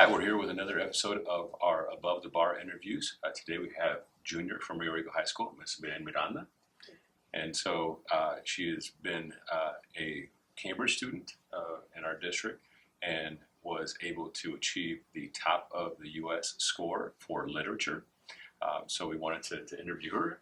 Hi, we're here with another episode of our Above the Bar interviews. Today we have junior from Rico High School, Miss Miren Miranda. And so she has been a Cambridge student in our district and was able to achieve the top of the U.S. score for literature. So we wanted to interview her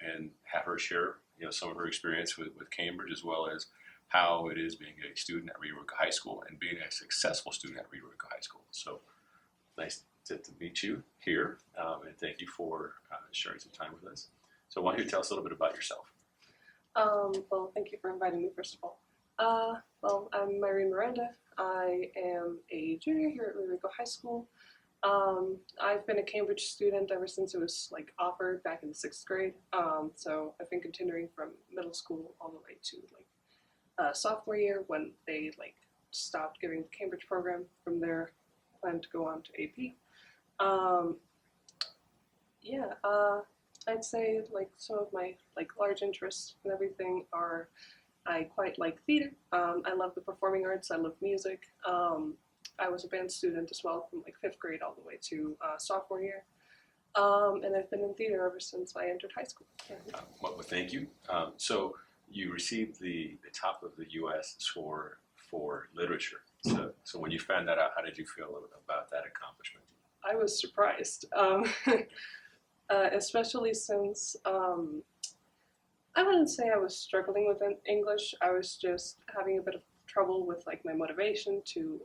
and have her share some of her experience with Cambridge, as well as how it is being a student at Rico High School and being a successful student at Rico High School. So nice to meet you here, and thank you for sharing some time with us. So why don't you tell us a little bit about yourself? Well, thank you for inviting me, first of all. Well, I'm Miren Miranda. I am a junior here at Rico High School. I've been a Cambridge student ever since it was offered back in the 6th grade. So I've been continuing from middle school all the way to sophomore year when they stopped giving the Cambridge program. From there, plan to go on to AP. I'd say some of my large interests and everything are I quite like theater. I love the performing arts. I love music. I was a band student as well from 5th grade all the way to sophomore year. And I've been in theater ever since I entered high school. Yeah. Well, thank you. So you received the top of the U.S. score for literature. So when you found that out, how did you feel about that accomplishment? I was surprised, especially since I wouldn't say I was struggling with English. I was just having a bit of trouble with my motivation to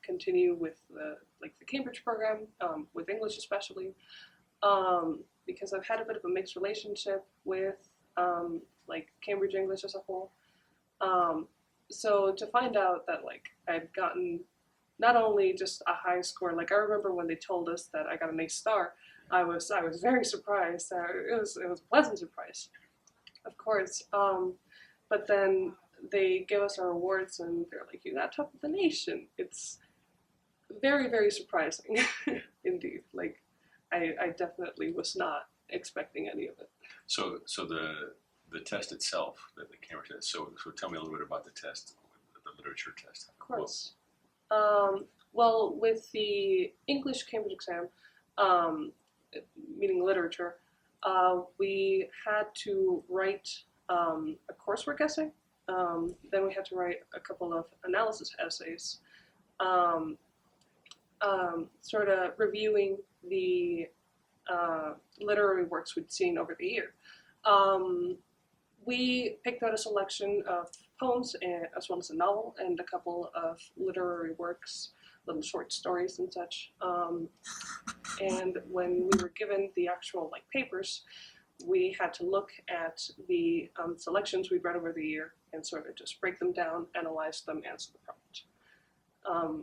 continue with the Cambridge program, with English especially, because I've had a bit of a mixed relationship with Cambridge English as a whole. So to find out that I'd gotten not only just a high score, I remember when they told us that I got an A star, I was very surprised. It was a pleasant surprise, of course. But then they give us our awards and they're like, "You got top of the nation." It's very, very surprising, indeed. I definitely was not expecting any of it. So the test itself, the Cambridge test. So tell me a little bit about the test, the literature test. Of course. Well, with the English Cambridge exam, meaning literature, we had to write a coursework essay. Then we had to write a couple of analysis essays, sort of reviewing the literary works we'd seen over the year. We picked out a selection of poems as well as a novel and a couple of literary works, little short stories and such. And when we were given the actual papers, we had to look at the selections we'd read over the year and sort of just break them down, analyze them, answer the prompt.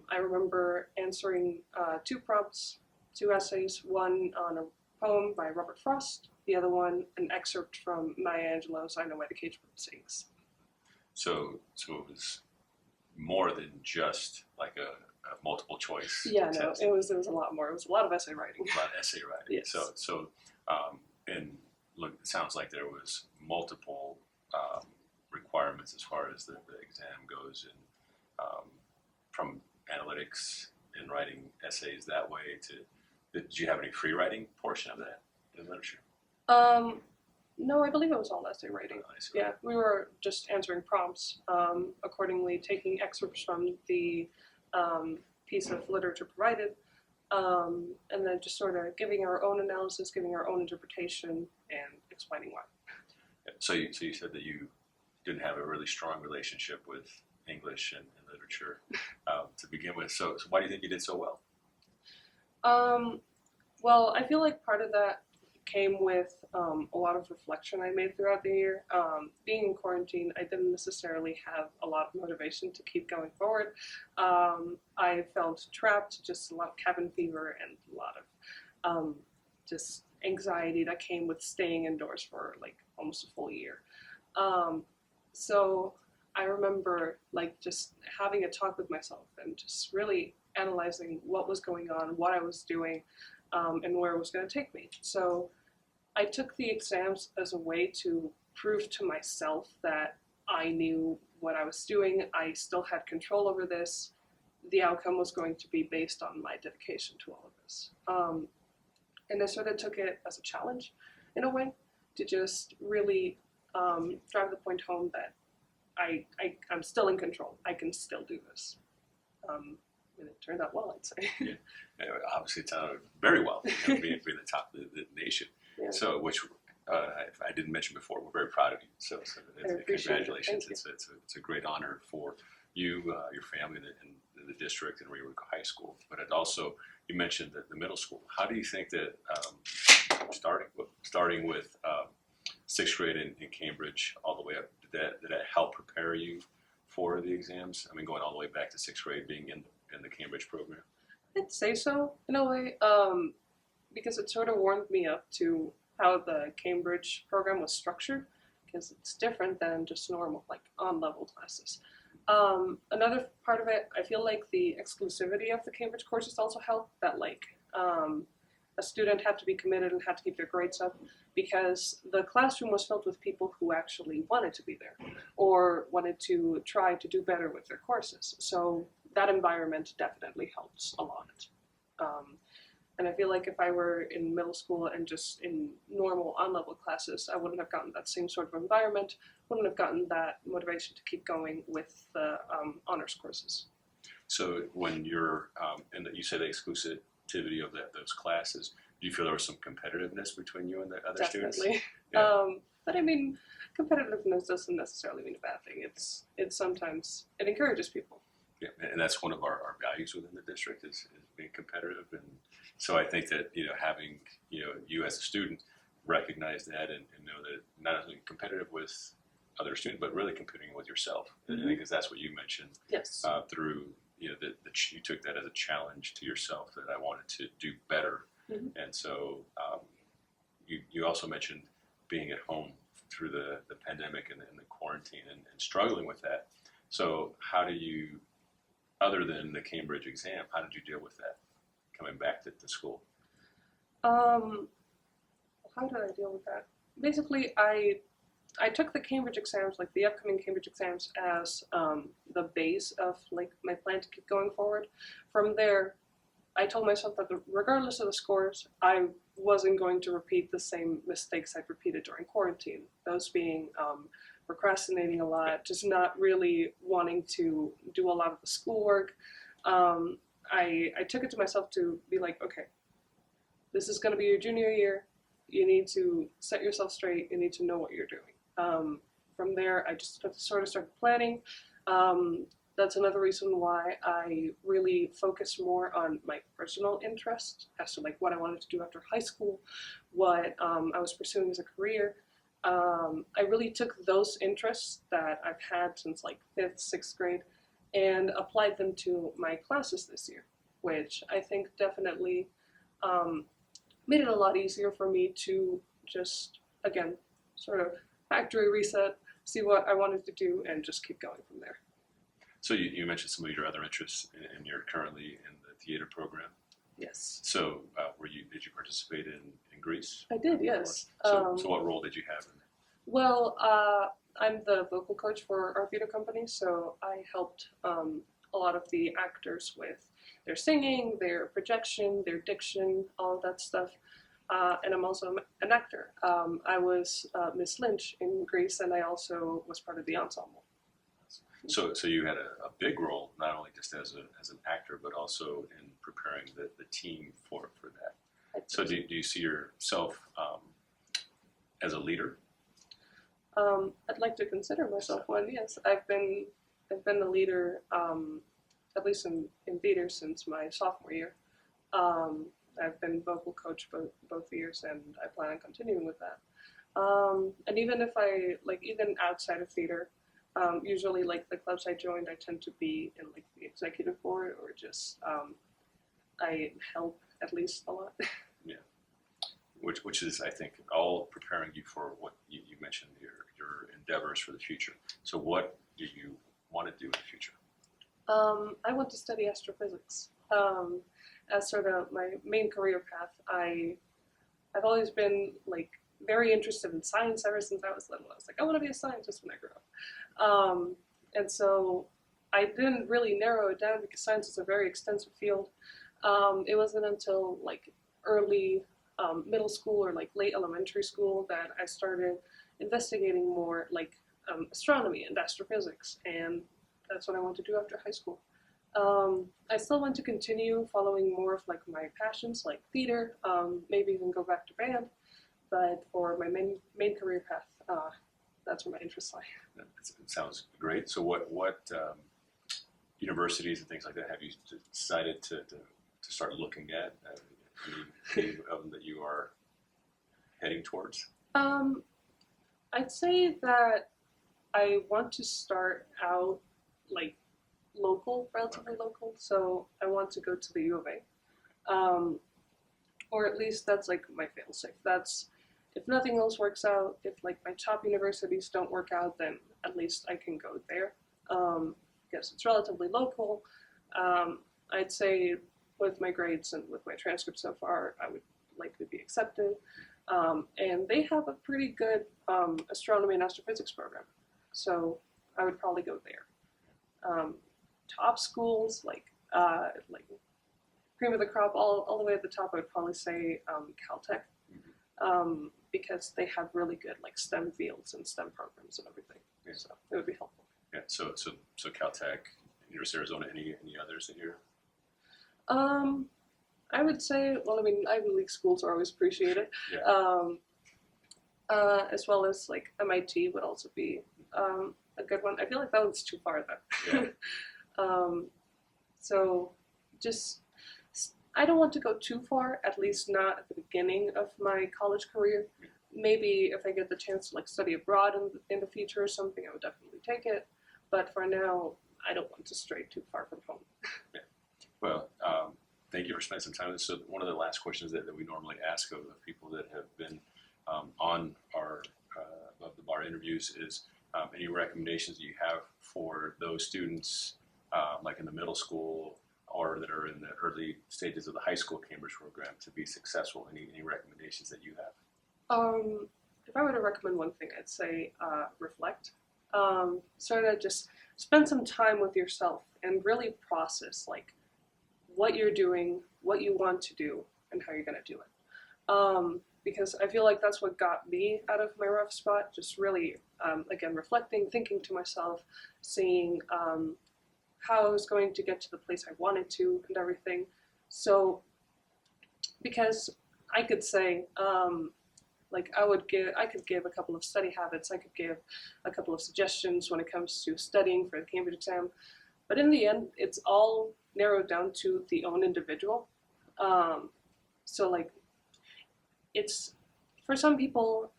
I remember answering 2 prompts, 2 essays, one on a poem by Robert Frost, the other one an excerpt from Maya Angelou's I Know Why the Caged Bird Sings. So it was more than just a multiple choice test. No, it was a lot more. It was a lot of essay writing. A lot of essay writing. Yes. So and look, it sounds like there was multiple requirements as far as the exam goes, and from analytics and writing essays that way to. Did you have any free writing portion of that in literature? No, I believe it was all essay writing. Yeah, we were just answering prompts, accordingly taking excerpts from the piece of literature provided, and then just sort of giving our own analysis, giving our own interpretation, and explaining why. So you said that you didn't have a really strong relationship with English and literature to begin with. So why do you think you did so well? Well, I feel like part of that came with a lot of reflection I made throughout the year. Being in quarantine, I didn't necessarily have a lot of motivation to keep going forward. I felt trapped, just a lot of cabin fever and a lot of just anxiety that came with staying indoors for almost a full year. So I remember just having a talk with myself and just really analyzing what was going on, what I was doing, and where it was going to take me. So I took the exams as a way to prove to myself that I knew what I was doing, I still had control over this, the outcome was going to be based on my dedication to all of this. And I sort of took it as a challenge in a way to just really drive the point home that I'm still in control. I can still do this. And it turned out well, I'd say. Yeah. Obviously, it turned out very well, being the top of the nation. Yeah. So, which I didn't mention before, we're very proud of you. So congratulations. It's a great honor for you, your family, and the district, and Rico High School. But it also, you mentioned the middle school. How do you think that starting with sixth grade in Cambridge all the way up, did that help prepare you for the exams? I mean, going all the way back to sixth grade, being in the Cambridge program. I'd say so in a way, because it sort of warmed me up to how the Cambridge program was structured, because it's different than just normal, like on-level classes. Another part of it, I feel like the exclusivity of the Cambridge courses also helped, that like a student had to be committed and had to keep their grades up, because the classroom was filled with people who actually wanted to be there or wanted to try to do better with their courses. So that environment definitely helps a lot. And I feel like if I were in middle school and just in normal on-level classes, I wouldn't have gotten that same sort of environment, wouldn't have gotten that motivation to keep going with the honors courses. So when you're, you said the exclusivity of those classes, do you feel there was some competitiveness between you and the other students? Definitely. Yeah. But I mean, competitiveness doesn't necessarily mean a bad thing. It's sometimes, it encourages people. Yeah, and that's one of our values within the district is being competitive, and so I think that having you as a student recognize that and know that not only competitive with other students but really competing with yourself, Mm-hmm. because that's what you mentioned. Yes. Through that you took that as a challenge to yourself, that I wanted to do better, Mm-hmm. and so you also mentioned being at home through the pandemic and the quarantine and struggling with that. So how do you, other than the Cambridge exam, how did you deal with that coming back to school? How did I deal with that? Basically, I took the Cambridge exams, like the upcoming Cambridge exams, as the base of like my plan to keep going forward. From there, I told myself that regardless of the scores, I wasn't going to repeat the same mistakes I'd repeated during quarantine. Those being procrastinating a lot, just not really wanting to do a lot of the schoolwork. I took it to myself to be like, okay, this is going to be your junior year. You need to set yourself straight. You need to know what you're doing. From there, I just sort of started planning. That's another reason why I really focused more on my personal interest as to like what I wanted to do after high school, what I was pursuing as a career. I really took those interests that I've had since like 5th, 6th grade and applied them to my classes this year, which I think definitely made it a lot easier for me to just, again, sort of factory reset, see what I wanted to do, and just keep going from there. So you mentioned some of your other interests, and you're currently in the theater program. Yes. So did you participate in Greece? I did, yes. So what role did you have in that? Well, I'm the vocal coach for our theater company, so I helped a lot of the actors with their singing, their projection, their diction, all of that stuff. And I'm also an actor. I was Miss Lynch in Greece, and I also was part of the ensemble. So you had a big role, not only just as an actor, but also in preparing the team for that. So do you see yourself as a leader? I'd like to consider myself one. Yes, I've been a leader, at least in theater, since my sophomore year. I've been vocal coach both years, and I plan on continuing with that. And even if even outside of theater, usually like the clubs I joined, I tend to be in like the executive board, or just I help at least a lot. Yeah, which is, I think, all preparing you for what you mentioned, your endeavors for the future. So what do you want to do in the future? I want to study astrophysics. As sort of my main career path, I've always been like very interested in science ever since I was little. I was like, I want to be a scientist when I grow up. And so I didn't really narrow it down because science is a very extensive field. It wasn't until like early middle school or like late elementary school that I started investigating more like astronomy and astrophysics, and that's what I want to do after high school. I still want to continue following more of like my passions, like theater, maybe even go back to band. But for my main career path, that's where my interests lie. It sounds great. So what universities and things like that have you decided to start looking at? Any of them that you are heading towards? I'd say that I want to start out like local, relatively local. So I want to go to the U of A, or at least that's like my fail-safe. That's if nothing else works out. If like my top universities don't work out, then at least I can go there. Because it's relatively local. I'd say with my grades and with my transcripts so far, I would likely be accepted. And they have a pretty good astronomy and astrophysics program, so I would probably go there. Top schools like cream of the crop, all the way at the top, I would probably say Caltech, because they have really good like STEM fields and STEM programs and everything. Yeah. So it would be helpful. Yeah. So Caltech, University of Arizona. Any others that you're? I would say, well, I mean, Ivy League schools are always appreciated. Yeah. As well as like MIT would also be a good one. I feel like that one's too far though. Yeah. So just, I don't want to go too far, at least not at the beginning of my college career. Maybe if I get the chance to like study abroad in the future or something, I would definitely take it. But for now, I don't want to stray too far from home. Yeah. Well, thank you for spending some time with us. So one of the last questions that we normally ask of people that have been on our Above the Bar interviews is any recommendations that you have for those students like in the middle school or that are in the early stages of the high school Cambridge program to be successful? Any recommendations that you have? If I were to recommend one thing, I'd say reflect. Sort of just spend some time with yourself and really process like what you're doing, what you want to do, and how you're going to do it. Because I feel like that's what got me out of my rough spot, just really, again, reflecting, thinking to myself, seeing how I was going to get to the place I wanted to and everything. So, because I could say, I could give a couple of study habits, I could give a couple of suggestions when it comes to studying for the Cambridge exam, but in the end, it's all narrowed down to the own individual. So like, it's, for some people,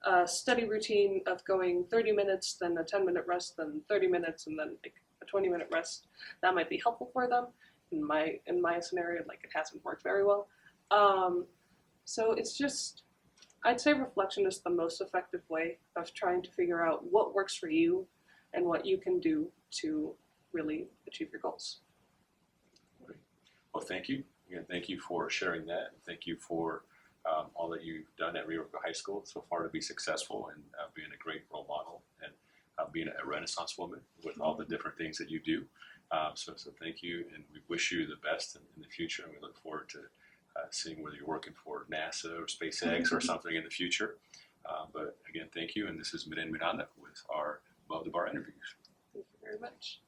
a study routine of going 30 minutes, then a 10-minute rest, then 30 minutes, and then like a 20-minute rest, that might be helpful for them. In my scenario, like it hasn't worked very well. So it's just, I'd say reflection is the most effective way of trying to figure out what works for you and what you can do to really achieve your goals. Great. Well, thank you. Again, thank you for sharing that. Thank you for all that you've done at Rico High School so far to be successful and being a great role model and being a Renaissance woman with all the different things that you do. So thank you, and we wish you the best in the future, and we look forward to seeing whether you're working for NASA or SpaceX or something in the future. But again, thank you, and this is Miren Miranda with our Above the Bar interviews. Thank you very much.